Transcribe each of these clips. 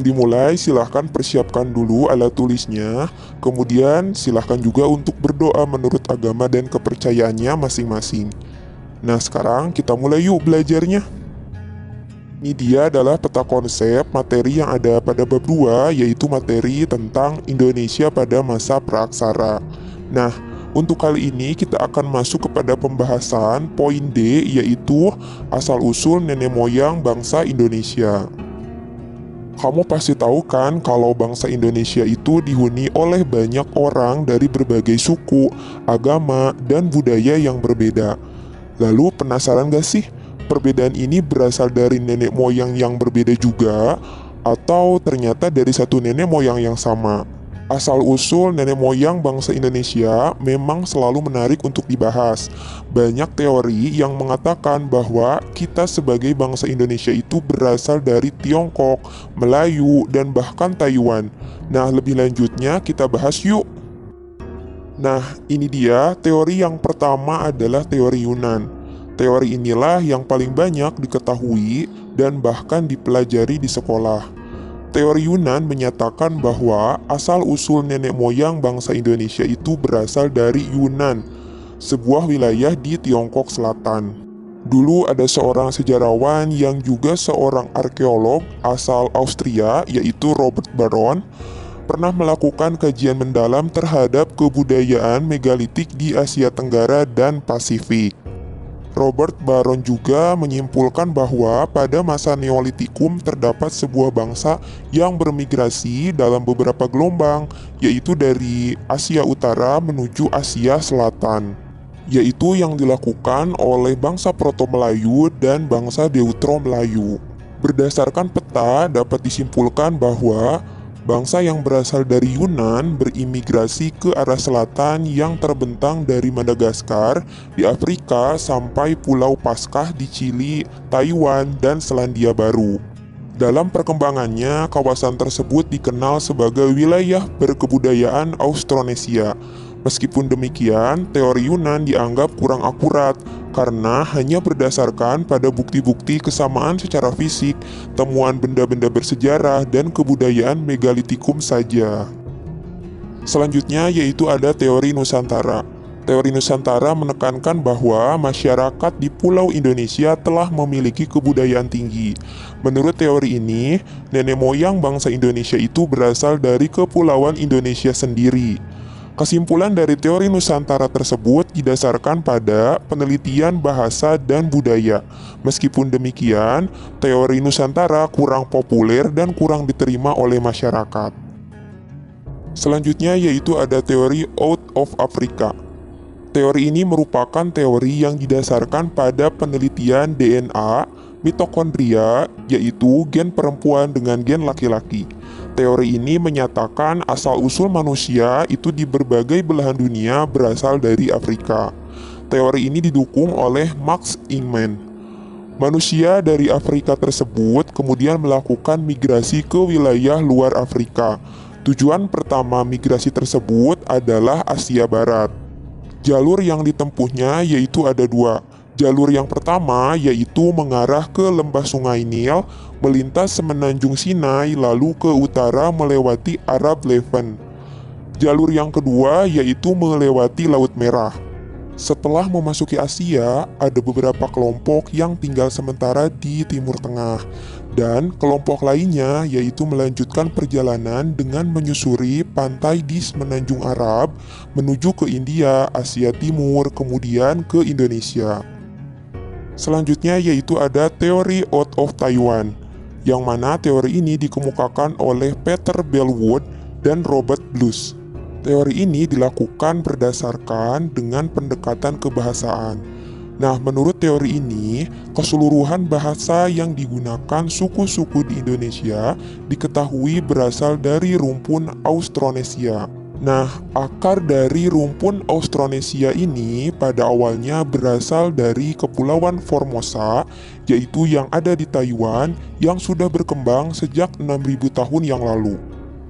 Dimulai, silahkan persiapkan dulu alat tulisnya, kemudian silahkan juga untuk berdoa menurut agama dan kepercayaannya masing-masing. Nah, sekarang kita mulai yuk belajarnya. Ini dia adalah peta konsep materi yang ada pada bab 2, yaitu materi tentang Indonesia pada masa praaksara. Nah, untuk kali ini kita akan masuk kepada pembahasan poin D, yaitu asal-usul nenek moyang bangsa Indonesia. Kamu pasti tahu kan kalau bangsa Indonesia itu dihuni oleh banyak orang dari berbagai suku, agama, dan budaya yang berbeda. Lalu penasaran gak sih, perbedaan ini berasal dari nenek moyang yang berbeda juga, atau ternyata dari satu nenek moyang yang sama? Asal-usul nenek moyang bangsa Indonesia memang selalu menarik untuk dibahas. Banyak teori yang mengatakan bahwa kita sebagai bangsa Indonesia itu berasal dari Tiongkok, Melayu, dan bahkan Taiwan. Nah, lebih lanjutnya kita bahas yuk. Nah, ini dia teori yang pertama adalah teori Yunan. Teori inilah yang paling banyak diketahui dan bahkan dipelajari di sekolah. Teori Yunan menyatakan bahwa asal-usul nenek moyang bangsa Indonesia itu berasal dari Yunan, sebuah wilayah di Tiongkok Selatan. Dulu ada seorang sejarawan yang juga seorang arkeolog asal Austria, yaitu Robert Baron, pernah melakukan kajian mendalam terhadap kebudayaan megalitik di Asia Tenggara dan Pasifik. Robert Baron juga menyimpulkan bahwa pada masa Neolitikum terdapat sebuah bangsa yang bermigrasi dalam beberapa gelombang, yaitu dari Asia Utara menuju Asia Selatan, yaitu yang dilakukan oleh bangsa Proto-Melayu dan bangsa Deutero-Melayu. Berdasarkan peta dapat disimpulkan bahwa bangsa yang berasal dari Yunan berimigrasi ke arah selatan yang terbentang dari Madagaskar di Afrika sampai Pulau Paskah di Chili, Taiwan, dan Selandia Baru. Dalam perkembangannya, kawasan tersebut dikenal sebagai wilayah berkebudayaan Austronesia. Meskipun demikian, teori Yunan dianggap kurang akurat karena hanya berdasarkan pada bukti-bukti kesamaan secara fisik, temuan benda-benda bersejarah, dan kebudayaan megalitikum saja. Selanjutnya yaitu ada teori Nusantara. Teori Nusantara menekankan bahwa masyarakat di Pulau Indonesia telah memiliki kebudayaan tinggi. Menurut teori ini, nenek moyang bangsa Indonesia itu berasal dari Kepulauan Indonesia sendiri. Kesimpulan dari teori Nusantara tersebut didasarkan pada penelitian bahasa dan budaya. Meskipun demikian, teori Nusantara kurang populer dan kurang diterima oleh masyarakat. Selanjutnya yaitu ada teori Out of Africa. Teori ini merupakan teori yang didasarkan pada penelitian DNA, mitokondria, yaitu gen perempuan dengan gen laki-laki. Teori ini menyatakan asal-usul manusia itu di berbagai belahan dunia berasal dari Afrika. Teori ini didukung oleh Max Ingman. Manusia dari Afrika tersebut kemudian melakukan migrasi ke wilayah luar Afrika. Tujuan pertama migrasi tersebut adalah Asia Barat. Jalur yang ditempuhnya yaitu ada dua. Jalur yang pertama yaitu mengarah ke lembah Sungai Nil, melintas semenanjung Sinai, lalu ke utara melewati Arab Levant. Jalur yang kedua yaitu melewati Laut Merah. Setelah memasuki Asia, ada beberapa kelompok yang tinggal sementara di Timur Tengah, dan kelompok lainnya yaitu melanjutkan perjalanan dengan menyusuri pantai di Semenanjung Arab menuju ke India, Asia Timur, kemudian ke Indonesia. Selanjutnya yaitu ada teori Out of Taiwan, yang mana teori ini dikemukakan oleh Peter Bellwood dan Robert Blues. Teori ini dilakukan berdasarkan dengan pendekatan kebahasaan. Nah, menurut teori ini, keseluruhan bahasa yang digunakan suku-suku di Indonesia diketahui berasal dari rumpun Austronesia. Nah, akar dari rumpun Austronesia ini pada awalnya berasal dari Kepulauan Formosa, yaitu yang ada di Taiwan yang sudah berkembang sejak 6.000 tahun yang lalu.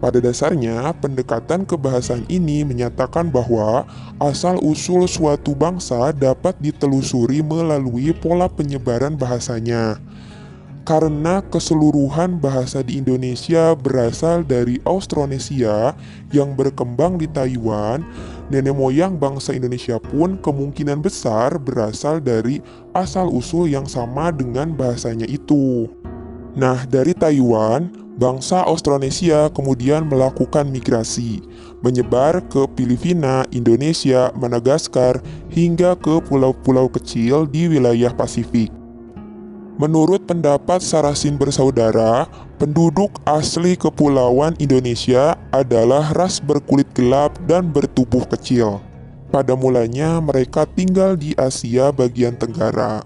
Pada dasarnya, pendekatan kebahasaan ini menyatakan bahwa asal-usul suatu bangsa dapat ditelusuri melalui pola penyebaran bahasanya. Karena keseluruhan bahasa di Indonesia berasal dari Austronesia yang berkembang di Taiwan, nenek moyang bangsa Indonesia pun kemungkinan besar berasal dari asal-usul yang sama dengan bahasanya itu. Nah, dari Taiwan, bangsa Austronesia kemudian melakukan migrasi, menyebar ke Filipina, Indonesia, Madagaskar, hingga ke pulau-pulau kecil di wilayah Pasifik. Menurut pendapat Sarasin bersaudara, penduduk asli Kepulauan Indonesia adalah ras berkulit gelap dan bertubuh kecil. Pada mulanya mereka tinggal di Asia bagian Tenggara.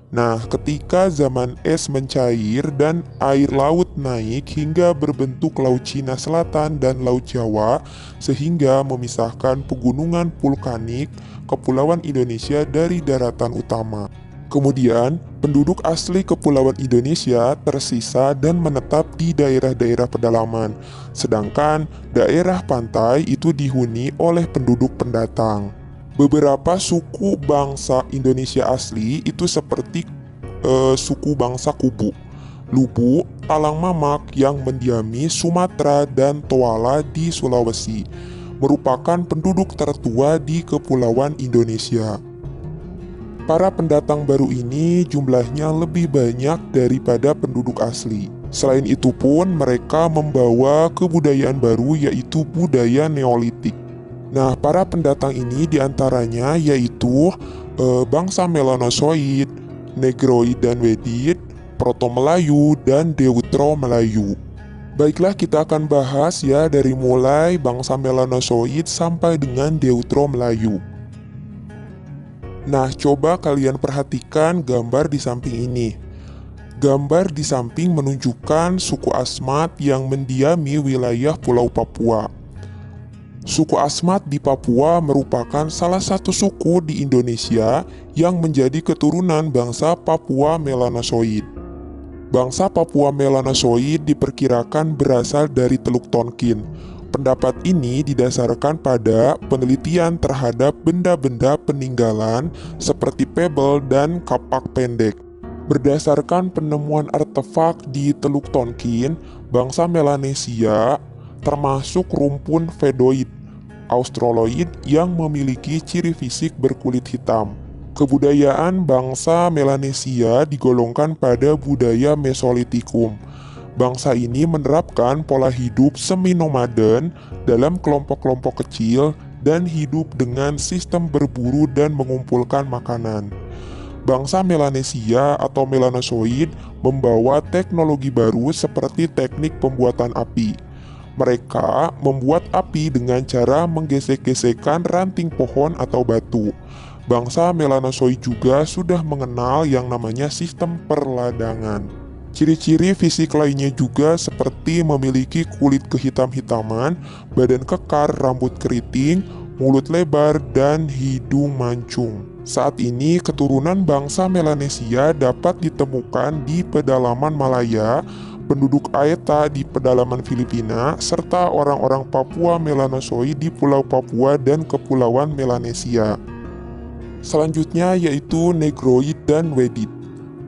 Nah, ketika zaman es mencair dan air laut naik hingga berbentuk Laut Cina Selatan dan Laut Jawa, sehingga memisahkan pegunungan vulkanik Kepulauan Indonesia dari daratan utama. Kemudian, penduduk asli Kepulauan Indonesia tersisa dan menetap di daerah-daerah pedalaman, sedangkan daerah pantai itu dihuni oleh penduduk pendatang. Beberapa suku bangsa Indonesia asli itu seperti suku bangsa Kubu, Lubu, Talang Mamak yang mendiami Sumatera dan Toala di Sulawesi, merupakan penduduk tertua di Kepulauan Indonesia. Para pendatang baru ini jumlahnya lebih banyak daripada penduduk asli. Selain itu pun mereka membawa kebudayaan baru yaitu budaya Neolitik. Nah, para pendatang ini diantaranya yaitu bangsa Melanosoid, Negroid dan Wedid, Proto-Melayu, dan Deutero-Melayu. Baiklah, kita akan bahas ya dari mulai bangsa Melanosoid sampai dengan Deutero-Melayu. Nah, coba kalian perhatikan gambar di samping ini. Gambar di samping menunjukkan suku Asmat yang mendiami wilayah Pulau Papua. Suku Asmat di Papua merupakan salah satu suku di Indonesia yang menjadi keturunan bangsa Papua Melanosoid. Bangsa Papua Melanosoid diperkirakan berasal dari Teluk Tonkin. Pendapat ini didasarkan pada penelitian terhadap benda-benda peninggalan seperti pebble dan kapak pendek. Berdasarkan penemuan artefak di Teluk Tonkin, bangsa Melanesia termasuk rumpun Vedoid, Australoid yang memiliki ciri fisik berkulit hitam. Kebudayaan bangsa Melanesia digolongkan pada budaya Mesolitikum. Bangsa ini menerapkan pola hidup semi-nomaden dalam kelompok-kelompok kecil dan hidup dengan sistem berburu dan mengumpulkan makanan. Bangsa Melanesia atau Melanosoid membawa teknologi baru seperti teknik pembuatan api. Mereka membuat api dengan cara menggesek-gesekkan ranting pohon atau batu. Bangsa Melanosoid juga sudah mengenal yang namanya sistem perladangan. Ciri-ciri fisik lainnya juga seperti memiliki kulit kehitam-hitaman, badan kekar, rambut keriting, mulut lebar, dan hidung mancung. Saat ini keturunan bangsa Melanesia dapat ditemukan di pedalaman Malaya, penduduk Aeta di pedalaman Filipina, serta orang-orang Papua Melanosoid di Pulau Papua dan Kepulauan Melanesia. Selanjutnya yaitu Negroid dan Wedid.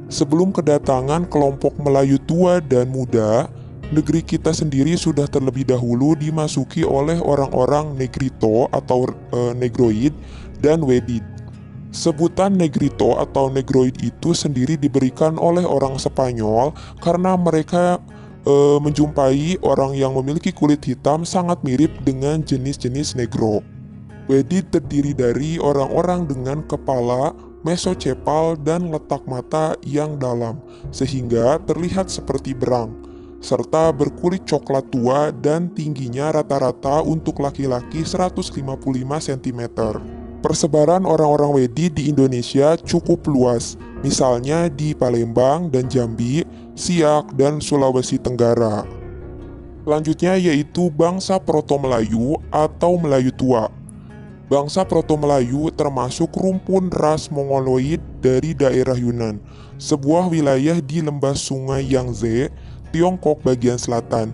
Sebelum kedatangan kelompok Melayu tua dan muda, negeri kita sendiri sudah terlebih dahulu dimasuki oleh orang-orang Negrito atau Negroid dan Wedid. Sebutan Negrito atau Negroid itu sendiri diberikan oleh orang Spanyol karena mereka menjumpai orang yang memiliki kulit hitam sangat mirip dengan jenis-jenis Negro. Wedid terdiri dari orang-orang dengan kepala mesocepal dan letak mata yang dalam, sehingga terlihat seperti berang, serta berkulit coklat tua dan tingginya rata-rata untuk laki-laki 155 cm. Persebaran orang-orang Wedid di Indonesia cukup luas, misalnya di Palembang dan Jambi, Siak, dan Sulawesi Tenggara. Selanjutnya yaitu bangsa Proto-Melayu atau Melayu Tua. Bangsa Proto-Melayu termasuk rumpun ras Mongoloid dari daerah Yunan, sebuah wilayah di lembah sungai Yangtze, Tiongkok bagian selatan.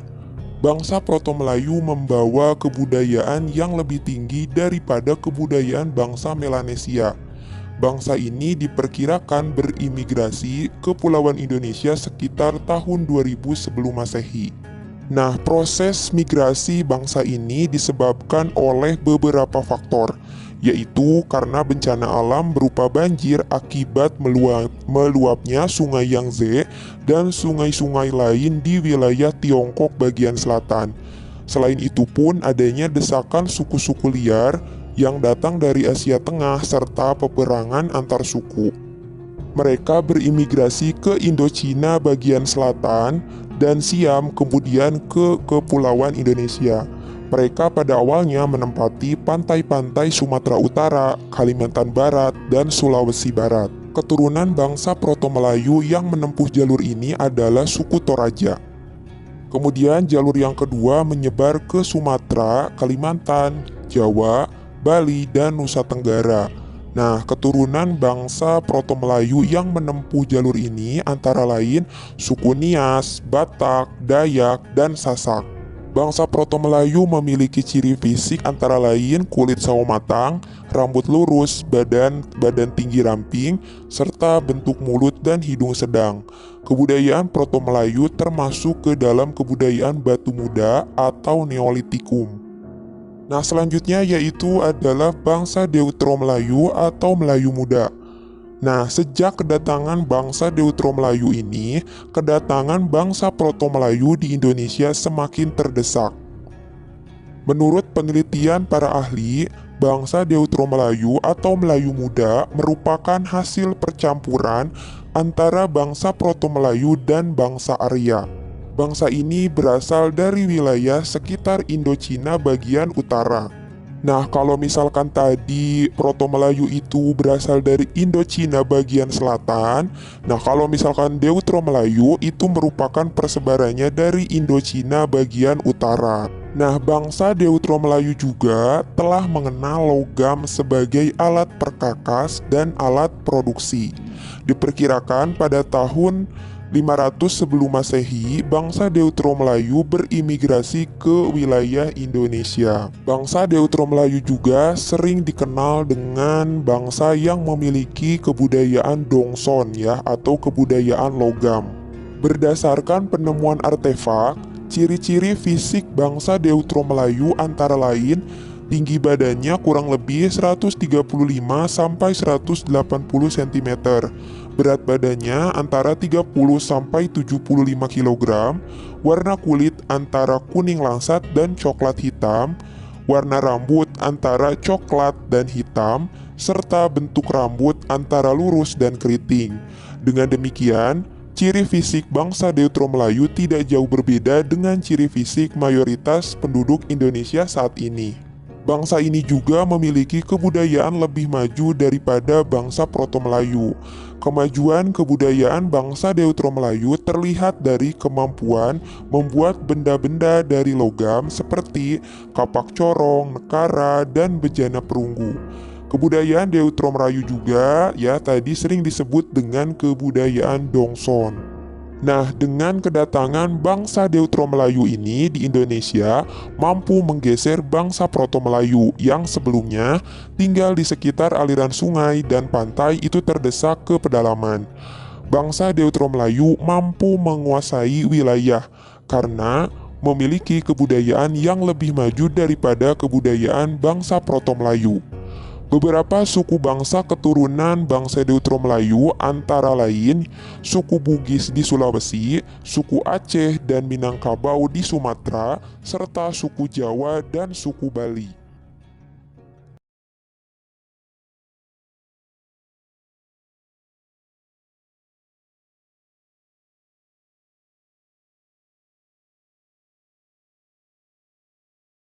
Bangsa Proto-Melayu membawa kebudayaan yang lebih tinggi daripada kebudayaan bangsa Melanesia. Bangsa ini diperkirakan berimigrasi ke Kepulauan Indonesia sekitar tahun 2000 sebelum Masehi. Nah, proses migrasi bangsa ini disebabkan oleh beberapa faktor, yaitu karena bencana alam berupa banjir akibat meluapnya Sungai Yangtze dan sungai-sungai lain di wilayah Tiongkok bagian selatan. Selain itu pun adanya desakan suku-suku liar yang datang dari Asia Tengah serta peperangan antar suku. Mereka berimigrasi ke Indochina bagian selatan dan Siam, kemudian ke Kepulauan Indonesia. Mereka pada awalnya menempati pantai-pantai Sumatera Utara, Kalimantan Barat, dan Sulawesi Barat. Keturunan bangsa Proto-Melayu yang menempuh jalur ini adalah suku Toraja. Kemudian jalur yang kedua menyebar ke Sumatera, Kalimantan, Jawa, Bali, dan Nusa Tenggara. Nah, keturunan bangsa Proto-Melayu yang menempuh jalur ini antara lain suku Nias, Batak, Dayak, dan Sasak. Bangsa Proto-Melayu memiliki ciri fisik antara lain kulit sawo matang, rambut lurus, badan tinggi ramping, serta bentuk mulut dan hidung sedang. Kebudayaan Proto-Melayu termasuk ke dalam kebudayaan batu muda atau Neolitikum. Nah, selanjutnya yaitu adalah bangsa Deutero-Melayu atau Melayu Muda. Nah, sejak kedatangan bangsa Deutero-Melayu ini, kedatangan bangsa Proto-Melayu di Indonesia semakin terdesak. Menurut penelitian para ahli, bangsa Deutero-Melayu atau Melayu Muda merupakan hasil percampuran antara bangsa Proto-Melayu dan bangsa Arya. Bangsa ini berasal dari wilayah sekitar Indochina bagian utara. Nah, kalau misalkan tadi Proto-Melayu itu berasal dari Indochina bagian selatan, nah kalau misalkan Deutero-Melayu itu merupakan persebarannya dari Indochina bagian utara. Nah, bangsa Deutero-Melayu juga telah mengenal logam sebagai alat perkakas dan alat produksi. Diperkirakan pada tahun 500 sebelum Masehi, bangsa Deutero-Melayu berimigrasi ke wilayah Indonesia. Bangsa Deutero-Melayu juga sering dikenal dengan bangsa yang memiliki kebudayaan Dongson ya, atau kebudayaan logam. Berdasarkan penemuan artefak, ciri-ciri fisik bangsa Deutero-Melayu antara lain tinggi badannya kurang lebih 135 sampai 180 cm. Berat badannya antara 30 sampai 75 kg. Warna kulit antara kuning langsat dan coklat hitam. Warna rambut antara coklat dan hitam, serta bentuk rambut antara lurus dan keriting. Dengan demikian, ciri fisik bangsa Deutero-Melayu tidak jauh berbeda dengan ciri fisik mayoritas penduduk Indonesia saat ini. Bangsa ini juga memiliki kebudayaan lebih maju daripada bangsa Proto-Melayu. Kemajuan kebudayaan bangsa Deutero-Melayu terlihat dari kemampuan membuat benda-benda dari logam seperti kapak corong, nekara, dan bejana perunggu. Kebudayaan Deutero-Melayu juga ya tadi sering disebut dengan kebudayaan Dongson. Nah, dengan kedatangan bangsa Deutero-Melayu ini di Indonesia mampu menggeser bangsa Proto-Melayu yang sebelumnya tinggal di sekitar aliran sungai dan pantai itu terdesak ke pedalaman. Bangsa Deutero-Melayu mampu menguasai wilayah karena memiliki kebudayaan yang lebih maju daripada kebudayaan bangsa Proto-Melayu. Beberapa suku bangsa keturunan bangsa Deutero-Melayu antara lain suku Bugis di Sulawesi, suku Aceh dan Minangkabau di Sumatera, serta suku Jawa dan suku Bali.